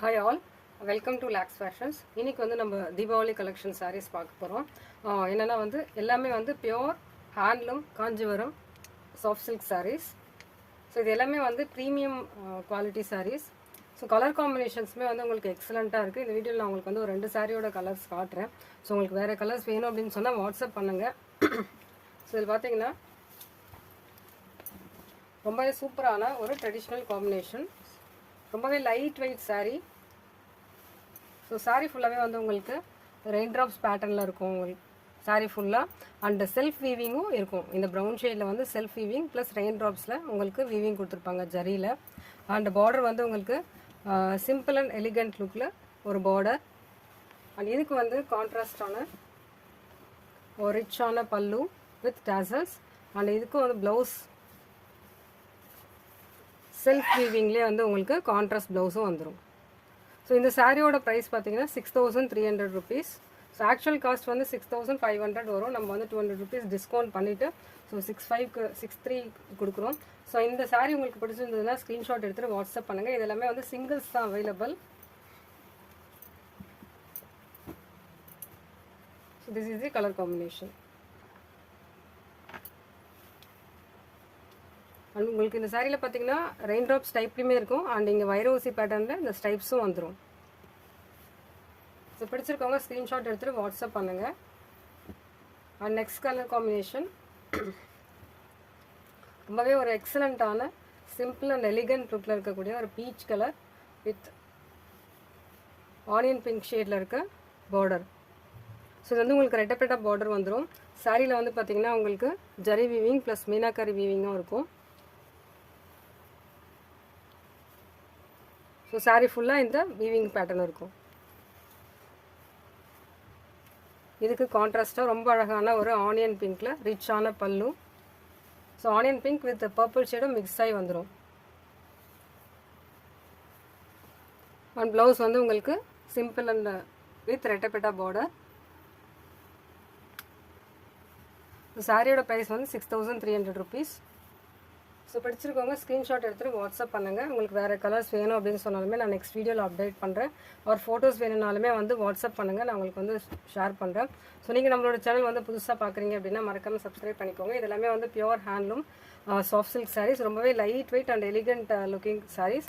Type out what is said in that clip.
Hi all, welcome to Lax Fashions. இன்னைக்கு வந்து நம்ம தீபாவளி கலெக்ஷன் sarees பார்க்க போகிறோம். என்னென்னா வந்து எல்லாமே வந்து pure handloom Kanchipuram soft silk sarees. So இது எல்லாமே வந்து premium quality sarees. So colour காம்பினேஷன்ஸுமே வந்து உங்களுக்கு எக்ஸலண்ட்டாக இருக்குது. இந்த வீடியோவில் நான் உங்களுக்கு வந்து ஒரு 2 சாரியோட கலர்ஸ் காட்டுறேன். ஸோ உங்களுக்கு வேறு கலர்ஸ் வேணும் அப்படின்னு சொன்னால் வாட்ஸ்அப் பண்ணுங்கள். ஸோ இதில் பார்த்தீங்கன்னா ரொம்பவே சூப்பரான ஒரு ட்ரெடிஷ்னல் காம்பினேஷன், ரொம்பவே light weight sari. So sari ஃபுல்லாகவே வந்து உங்களுக்கு ரெயின் ட்ராப்ஸ் பேட்டர்னில் இருக்கும் உங்களுக்கு சாரீ ஃபுல்லாக. அண்ட் செல்ஃப் வீவிங்கும் இருக்கும். இந்த ப்ரௌன் ஷேடில் வந்து செல்ஃப் வீவிங் ப்ளஸ் ரெயின் ட்ராப்ஸில் உங்களுக்கு வீவிங் கொடுத்துருப்பாங்க ஜரியில். அண்ட் பார்டர் வந்து உங்களுக்கு சிம்பிள் அண்ட் எலிகண்ட் லுக்கில் ஒரு பார்டர். அண்ட் இதுக்கு வந்து கான்ட்ராஸ்டான ஒரு ரிச்சான பல்லு வித் டாசல்ஸ். அண்ட் இதுக்கும் வந்து ப்ளவுஸ் செல்ஃப் வீவிங்லேயே வந்து உங்களுக்கு கான்ட்ராஸ்ட் ப்ளவுஸும் வந்துடும். ஸோ இந்த சாரியோட ப்ரைஸ் பார்த்தீங்கன்னா 6300 rupees. ஸோ ஆக்சுவல் காஸ்ட் வந்து 6500 வரும். நம்ம வந்து 200 rupees டிஸ்கவுண்ட் பண்ணிவிட்டு ஸோ 63 கொடுக்குறோம். ஸோ இந்த சாரீ உங்களுக்கு பிடிச்சிருந்ததுன்னா ஸ்க்ரீன்ஷாட் எடுத்துகிட்டு வாட்ஸ்அப் பண்ணுங்கள். இது எல்லாமே வந்து சிங்கிள்ஸ் தான் available. So this is the colour combination. And உங்களுக்கு இந்த சாரியில் பார்த்தீங்கன்னா ரெயின் ட்ராப்ஸ் டைப்லையுமே இருக்கும். அண்ட் இங்கே வைரோசி பேட்டர்னில் இந்த ஸ்டைப்ஸும் வந்துடும். ஸோ பிடிச்சிருக்கவங்க ஸ்க்ரீன்ஷாட் எடுத்துகிட்டு வாட்ஸ்அப் பண்ணுங்கள். அண்ட் நெக்ஸ்ட் கலர் காம்பினேஷன் ரொம்பவே ஒரு எக்ஸலண்ட்டான சிம்பிள் அண்ட் எலிகண்ட் லுக்கில் இருக்கக்கூடிய ஒரு peach colour with onion pink ஷேடில் இருக்க பார்டர். ஸோ இது வந்து உங்களுக்கு ரெட்டப்பெட்டா பார்டர் வந்துடும். சாரியில் வந்து பார்த்திங்கன்னா உங்களுக்கு ஜரி வீவிங் ப்ளஸ் மீனாக்கரி வீவிங்கும் இருக்கும். ஸோ சாரீ ஃபுல்லாக இந்த வீவிங் பேட்டர்ன் இருக்கும். இதுக்கு கான்ட்ராஸ்ட்டாக ரொம்ப அழகான ஒரு ஆனியன் பிங்க்கில் ரிச்சான pallu. So onion pink with purple ஷேடும் மிக்ஸ் ஆகி வந்துடும். அண்ட் ப்ளவுஸ் வந்து உங்களுக்கு சிம்பிள் அண்ட் வித் ரெட்டப்பெட்டா பார்டர். சாரியோட ப்ரைஸ் வந்து 6300 rupees. ஸோ பிடிச்சிருக்கவங்க ஸ்க்ரீன்ஷாட் எடுத்துகிட்டு வாட்ஸ்அப் பண்ணுங்கள். உங்களுக்கு வேறு கலர்ஸ் வேணும் அப்படின்னு சொன்னாலுமே நான் நெக்ஸ்ட் வீடியோவில் அப்டேட் பண்ணுறேன். ஒரு ஃபோட்டோஸ் வேணும்னாலுமே வந்து வாட்ஸ்அப் பண்ணுங்கள், நான் உங்களுக்கு வந்து ஷேர் பண்ணுறேன். ஸோ நீங்கள் நம்மளோட சேனல் வந்து புதுசாக பார்க்குறீங்க அப்படின்னா மறக்காமல் சப்ஸ்கிரைப் பண்ணிக்கோங்க. இது எல்லாமே வந்து pure handloom soft silk sarees, ரொம்பவே lightweight and elegant looking saris.